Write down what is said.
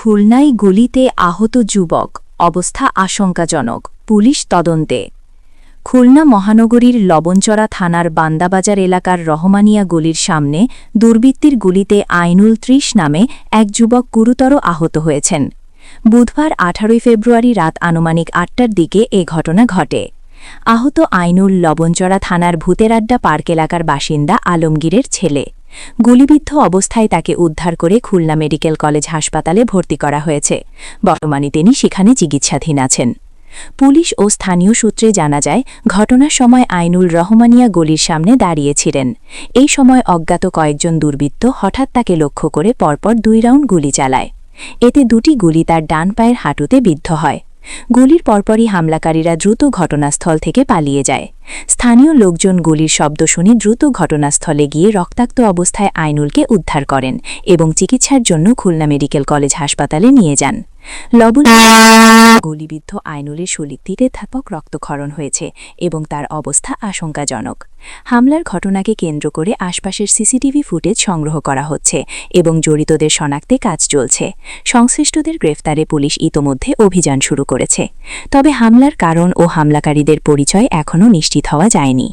খুলনায় গুলিতে আহত যুবক, অবস্থা আশঙ্কাজনক, পুলিশ তদন্তে। খুলনা মহানগরীর লবণচড়া থানার বান্দাবাজার এলাকার রহমানিয়া গলির সামনে দুর্বৃত্তির গুলিতে আইনুল ৩০ নামে এক যুবক গুরুতর আহত হয়েছেন। বুধবার ১৮ ফেব্রুয়ারি রাত আনুমানিক ৮টার দিকে এ ঘটনা ঘটে। আহত আইনুল লবণচড়া থানার ভূতেরাড্ডা পার্ক এলাকার বাসিন্দা আলমগীরের ছেলে। গুলিবিদ্ধ অবস্থায় তাকে উদ্ধার করে খুলনা মেডিকেল কলেজ হাসপাতালে ভর্তি করা হয়েছে। বর্তমানে তিনি সেখানে চিকিৎসাধীন আছেন। পুলিশ ও স্থানীয় সূত্রে জানা যায়, ঘটনার সময় আইনুল রহমানিয়া গলির সামনে দাঁড়িয়েছিলেন। এই সময় অজ্ঞাত কয়েকজন দুর্বৃত্ত হঠাৎ তাকে লক্ষ্য করে পরপর ২ রাউন্ড গুলি চালায়। এতে ২টি গুলি তার ডান পায়ের হাঁটুতে বিদ্ধ হয়। গুলির পরপরই হামলাকারীরা দ্রুত ঘটনাস্থল থেকে পালিয়ে যায়। স্থানীয় লোকজন গুলির শব্দ শুনে দ্রুত ঘটনাস্থলে গিয়ে রক্তাক্ত অবস্থায় আইনুলকে উদ্ধার করেন এবং চিকিৎসার জন্য খুলনা মেডিকেল কলেজ হাসপাতালে নিয়ে যান। গুলিবিদ্ধ আইনুলের শরীরে ব্যাপক রক্তক্ষরণ হয়েছে এবং তার অবস্থা আশঙ্কাজনক। হামলার ঘটনাকে কেন্দ্র করে আশপাশের সিসিটিভি ফুটেজ সংগ্রহ করা হচ্ছে এবং জড়িতদের শনাক্তে কাজ চলছে। সংশ্লিষ্টদের গ্রেফতারে পুলিশ ইতোমধ্যে অভিযান শুরু করেছে। তবে হামলার কারণ ও হামলাকারীদের পরিচয় এখনও নিশ্চিত হওয়া যায়নি।